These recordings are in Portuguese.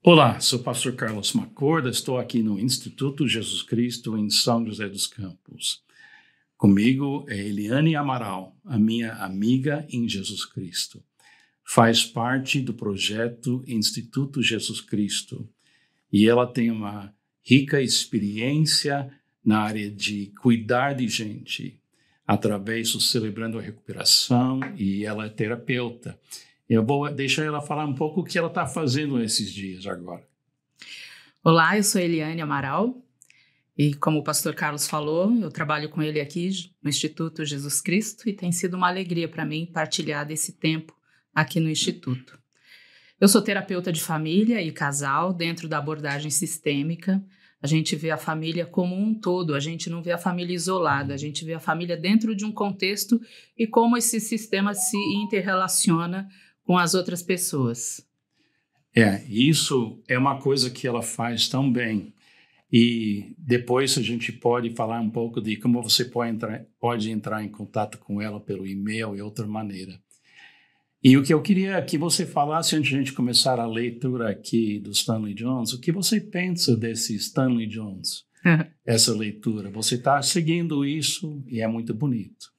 Olá, sou o pastor Carlos Macorda, estou aqui no Instituto Jesus Cristo em São José dos Campos. Comigo é Eliane Amaral, a minha amiga em Jesus Cristo. Faz parte do projeto Instituto Jesus Cristo e ela tem uma rica experiência na área de cuidar de gente, através do Celebrando a Recuperação, e ela é terapeuta. Eu vou deixar ela falar um pouco o que ela está fazendo nesses dias agora. Olá, eu sou Eliane Amaral e, como o pastor Carlos falou, eu trabalho com ele aqui no Instituto Jesus Cristo e tem sido uma alegria para mim partilhar desse tempo aqui no Instituto. Eu sou terapeuta de família e casal dentro da abordagem sistêmica. A gente vê a família como um todo, a gente não vê a família isolada, a gente vê a família dentro de um contexto e como esse sistema se interrelaciona com as outras pessoas. Isso é uma coisa que ela faz tão bem. E depois a gente pode falar um pouco de como você pode entrar em contato com ela pelo e-mail e outra maneira. E o que eu queria que você falasse antes de a gente começar a leitura aqui do Stanley Jones, o que você pensa desse Stanley Jones, essa leitura? Você está seguindo isso e é muito bonito.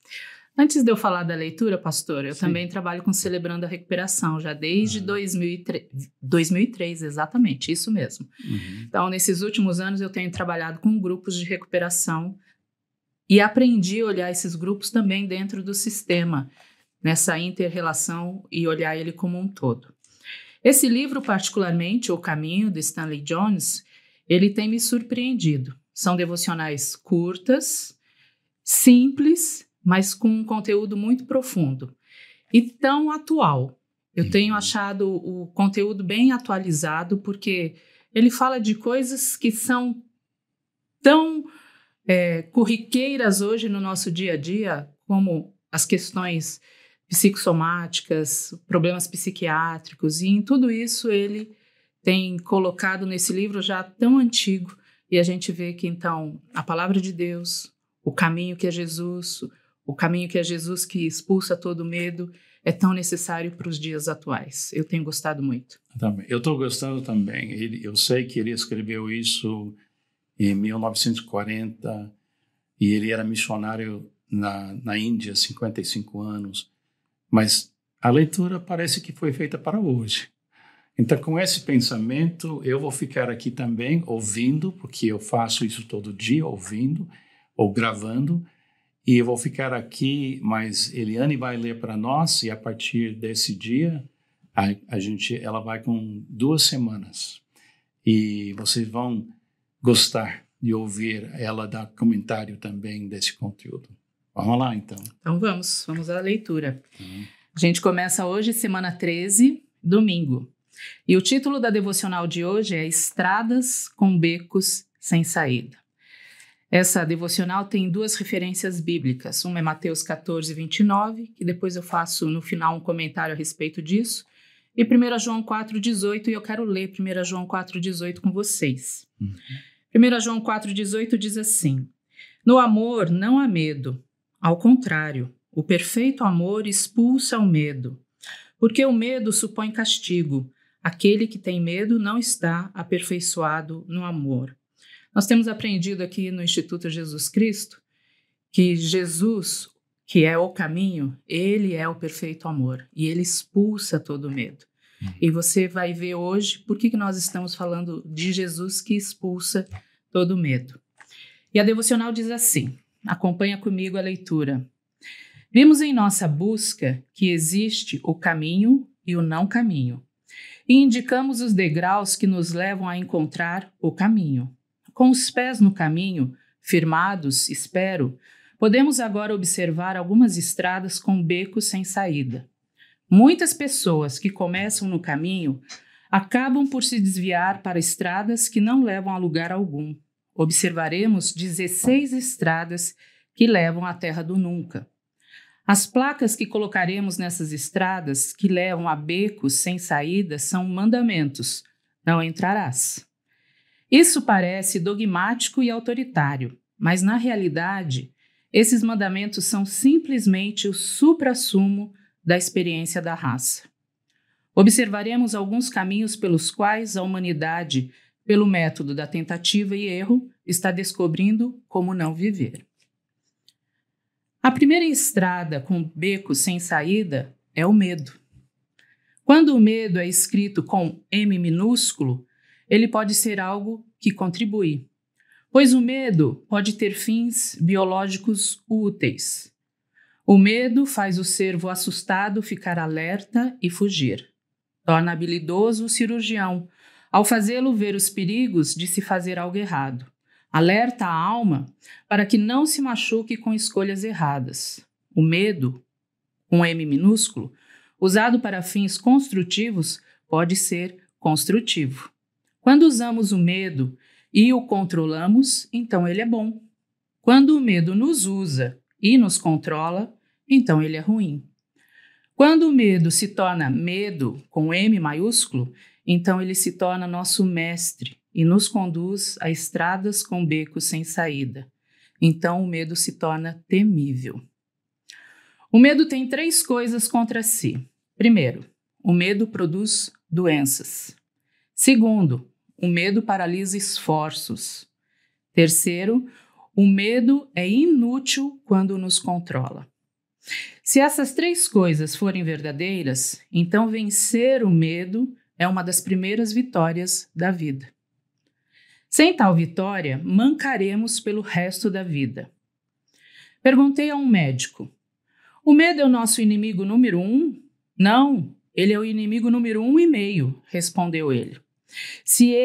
Antes de eu falar da leitura, pastor, eu também trabalho com Celebrando a Recuperação, já desde 2003, exatamente, isso mesmo. Então, nesses últimos anos, eu tenho trabalhado com grupos de recuperação e aprendi a olhar esses grupos também dentro do sistema, nessa inter-relação e olhar ele como um todo. Esse livro, particularmente, O Caminho, de Stanley Jones, ele tem me surpreendido. São devocionais curtas, simples, mas com um conteúdo muito profundo e tão atual. Eu tenho achado o conteúdo bem atualizado, porque ele fala de coisas que são tão corriqueiras hoje no nosso dia a dia, como as questões psicossomáticas, problemas psiquiátricos, e em tudo isso ele tem colocado nesse livro já tão antigo, e a gente vê que então a palavra de Deus, o caminho que é Jesus, o caminho que é Jesus que expulsa todo medo, é tão necessário para os dias atuais. Eu tenho gostado muito. Eu estou gostando também. Eu sei que ele escreveu isso em 1940 e ele era missionário na Índia, 55 anos. Mas a leitura parece que foi feita para hoje. Então, com esse pensamento, eu vou ficar aqui também ouvindo, porque eu faço isso todo dia, ouvindo ou gravando. E eu vou ficar aqui, mas Eliane vai ler para nós, e a partir desse dia, ela vai com 2 semanas. E vocês vão gostar de ouvir ela dar comentário também desse conteúdo. Vamos lá, então. Então vamos à leitura. A gente começa hoje, semana 13, domingo. E o título da devocional de hoje é Estradas com Becos Sem Saída. Essa devocional tem 2 referências bíblicas. Uma é Mateus 14, 29, que depois eu faço no final um comentário a respeito disso. E 1 João 4, 18, e eu quero ler 1 João 4, 18 com vocês. 1 João 4, 18 diz assim: No amor não há medo. Ao contrário, o perfeito amor expulsa o medo. Porque o medo supõe castigo. Aquele que tem medo não está aperfeiçoado no amor. Nós temos aprendido aqui no Instituto Jesus Cristo que Jesus, que é o caminho, ele é o perfeito amor e ele expulsa todo medo. E você vai ver hoje por que nós estamos falando de Jesus que expulsa todo medo. E a devocional diz assim, acompanha comigo a leitura. Vimos em nossa busca que existe o caminho e o não caminho, e indicamos os degraus que nos levam a encontrar o caminho. Com os pés no caminho, firmados, espero, podemos agora observar algumas estradas com becos sem saída. Muitas pessoas que começam no caminho acabam por se desviar para estradas que não levam a lugar algum. Observaremos 16 estradas que levam à terra do nunca. As placas que colocaremos nessas estradas que levam a becos sem saída são mandamentos. Não entrarás. Isso parece dogmático e autoritário, mas na realidade, esses mandamentos são simplesmente o suprassumo da experiência da raça. Observaremos alguns caminhos pelos quais a humanidade, pelo método da tentativa e erro, está descobrindo como não viver. A primeira estrada com becos sem saída é o medo. Quando o medo é escrito com M minúsculo, ele pode ser algo que contribui, pois o medo pode ter fins biológicos úteis. O medo faz o servo assustado ficar alerta e fugir. Torna habilidoso o cirurgião, ao fazê-lo ver os perigos de se fazer algo errado. Alerta a alma para que não se machuque com escolhas erradas. O medo, com M minúsculo, usado para fins construtivos, pode ser construtivo. Quando usamos o medo e o controlamos, então ele é bom. Quando o medo nos usa e nos controla, então ele é ruim. Quando o medo se torna medo, com M maiúsculo, então ele se torna nosso mestre e nos conduz a estradas com becos sem saída. Então o medo se torna temível. O medo tem 3 coisas contra si. Primeiro, o medo produz doenças. Segundo, o medo paralisa esforços. Terceiro, o medo é inútil quando nos controla. Se essas 3 coisas forem verdadeiras, então vencer o medo é uma das primeiras vitórias da vida. Sem tal vitória, mancaremos pelo resto da vida. Perguntei a um médico: o medo é o nosso inimigo número 1? Não, ele é o inimigo número 1,5, respondeu ele. Se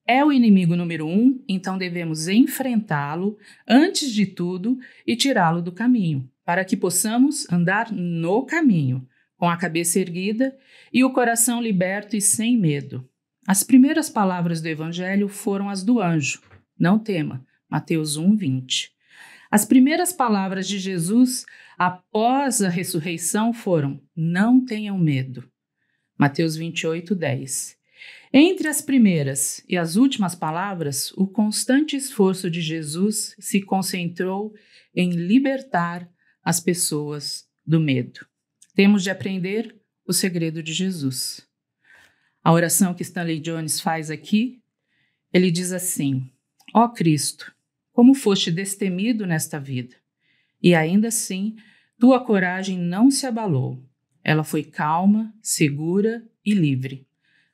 é o inimigo número 1, então devemos enfrentá-lo antes de tudo e tirá-lo do caminho, para que possamos andar no caminho, com a cabeça erguida e o coração liberto e sem medo. As primeiras palavras do Evangelho foram as do anjo: não tema, Mateus 1:20. As primeiras palavras de Jesus após a ressurreição foram: não tenham medo, Mateus 28:10. Entre as primeiras e as últimas palavras, o constante esforço de Jesus se concentrou em libertar as pessoas do medo. Temos de aprender o segredo de Jesus. A oração que Stanley Jones faz aqui, ele diz assim: ó Cristo, como foste destemido nesta vida, e ainda assim tua coragem não se abalou. Ela foi calma, segura e livre.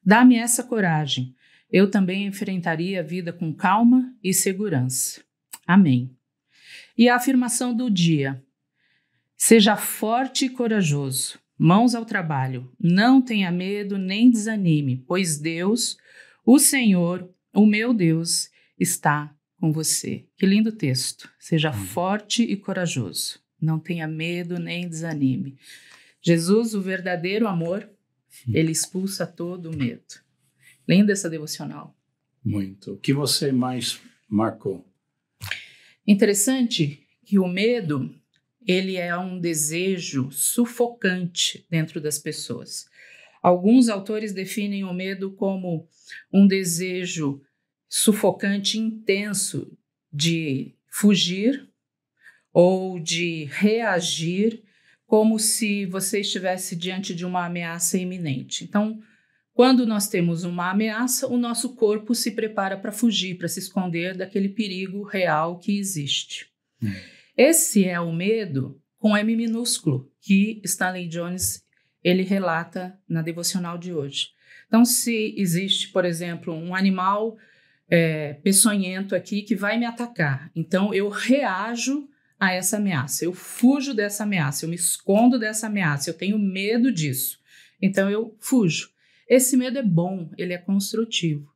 Dá-me essa coragem. Eu também enfrentaria a vida com calma e segurança. Amém. E a afirmação do dia: seja forte e corajoso. Mãos ao trabalho. Não tenha medo nem desanime, pois Deus, o Senhor, o meu Deus, está com você. Que lindo texto. Seja forte e corajoso. Não tenha medo nem desanime. Jesus, o verdadeiro amor, ele expulsa todo o medo. Linda essa devocional. Muito. O que você mais marcou? Interessante que o medo, ele é um desejo sufocante dentro das pessoas. Alguns autores definem o medo como um desejo sufocante intenso de fugir ou de reagir como se você estivesse diante de uma ameaça iminente. Então, quando nós temos uma ameaça, o nosso corpo se prepara para fugir, para se esconder daquele perigo real que existe. Esse é o medo com M minúsculo, que Stanley Jones ele relata na devocional de hoje. Então, se existe, por exemplo, um animal peçonhento aqui que vai me atacar, então eu reajo a essa ameaça, eu fujo dessa ameaça, eu me escondo dessa ameaça, eu tenho medo disso, então eu fujo. Esse medo é bom, ele é construtivo,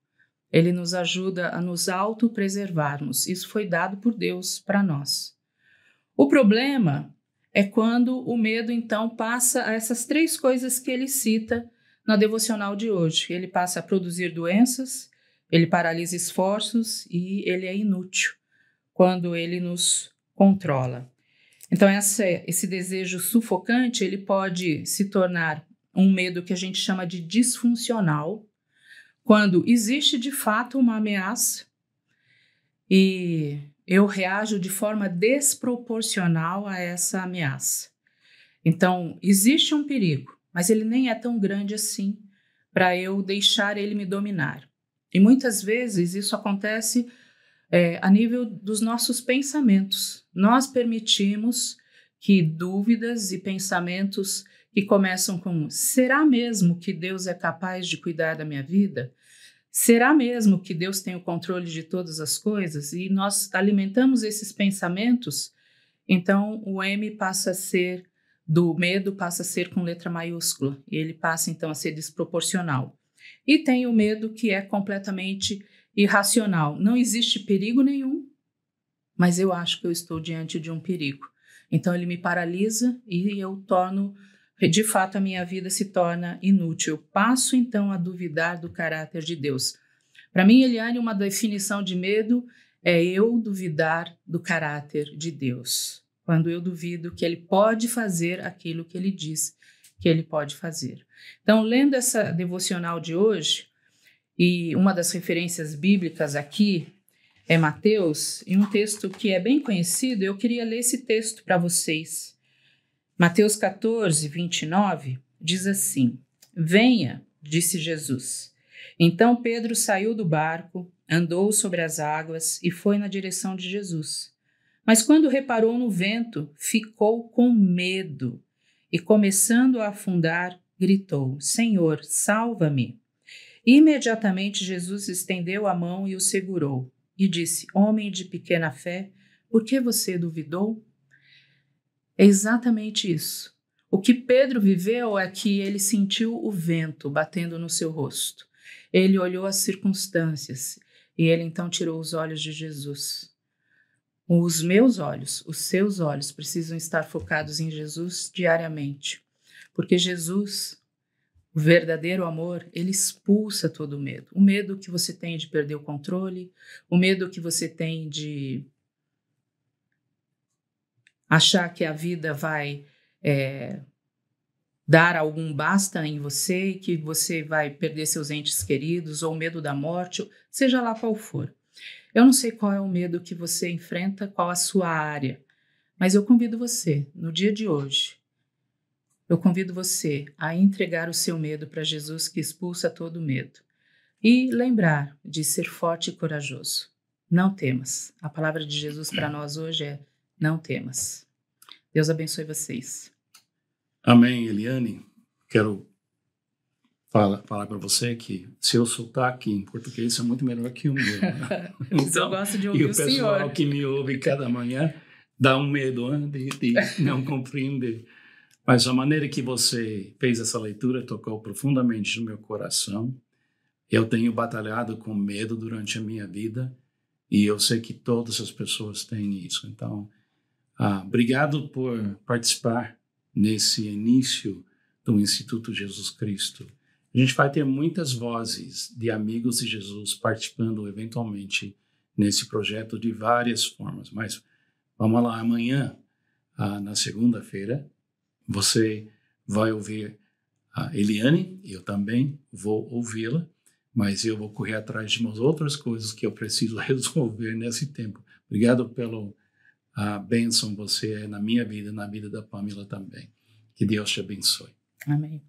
ele nos ajuda a nos autopreservarmos, isso foi dado por Deus para nós. O problema é quando o medo então passa a essas 3 coisas que ele cita na devocional de hoje. Ele passa a produzir doenças, ele paralisa esforços e ele é inútil quando ele nos controla. Então esse desejo sufocante, ele pode se tornar um medo que a gente chama de disfuncional, quando existe de fato uma ameaça e eu reajo de forma desproporcional a essa ameaça. Então, existe um perigo, mas ele nem é tão grande assim, para eu deixar ele me dominar. E muitas vezes isso acontece a nível dos nossos pensamentos. Nós permitimos que dúvidas e pensamentos que começam com: será mesmo que Deus é capaz de cuidar da minha vida? Será mesmo que Deus tem o controle de todas as coisas? E nós alimentamos esses pensamentos, então o M passa a ser, do medo passa a ser com letra maiúscula, e ele passa então a ser desproporcional. E tem o medo que é completamente irracional. Não existe perigo nenhum, mas eu acho que eu estou diante de um perigo. Então ele me paralisa e eu torno, de fato, a minha vida se torna inútil. Eu passo então a duvidar do caráter de Deus. Para mim, Eliane, uma definição de medo é eu duvidar do caráter de Deus. Quando eu duvido que ele pode fazer aquilo que ele diz que ele pode fazer. Então, lendo essa devocional de hoje, e uma das referências bíblicas aqui é Mateus, e um texto que é bem conhecido, eu queria ler esse texto para vocês. Mateus 14, 29, diz assim: venha, disse Jesus. Então Pedro saiu do barco, andou sobre as águas e foi na direção de Jesus. Mas quando reparou no vento, ficou com medo e, começando a afundar, gritou: Senhor, salva-me! Imediatamente Jesus estendeu a mão e o segurou e disse: Homem de pequena fé, por que você duvidou? É exatamente isso. O que Pedro viveu é que ele sentiu o vento batendo no seu rosto. Ele olhou as circunstâncias e ele então tirou os olhos de Jesus. Os meus olhos, os seus olhos precisam estar focados em Jesus diariamente, porque Jesus, o verdadeiro amor, ele expulsa todo o medo. O medo que você tem de perder o controle, o medo que você tem de achar que a vida vai dar algum basta em você, que você vai perder seus entes queridos, ou o medo da morte, seja lá qual for. Eu não sei qual é o medo que você enfrenta, qual a sua área, mas eu convido você, no dia de hoje, eu convido você a entregar o seu medo para Jesus, que expulsa todo medo. E lembrar de ser forte e corajoso. Não temas. A palavra de Jesus para nós hoje é: não temas. Deus abençoe vocês. Amém, Eliane. Quero falar para você que seu sotaque em português é muito melhor que o meu. Né? Então, eu gosto de ouvir o senhor. E o pessoal que me ouve cada manhã dá um medo de não compreender. Mas a maneira que você fez essa leitura tocou profundamente no meu coração. Eu tenho batalhado com medo durante a minha vida e eu sei que todas as pessoas têm isso. Então, obrigado por participar nesse início do Instituto Jesus Cristo. A gente vai ter muitas vozes de amigos de Jesus participando eventualmente nesse projeto de várias formas. Mas vamos lá, amanhã, na segunda-feira, você vai ouvir a Eliane, eu também vou ouvi-la, mas eu vou correr atrás de umas outras coisas que eu preciso resolver nesse tempo. Obrigado pela bênção você é na minha vida, na vida da Pamela também. Que Deus te abençoe. Amém.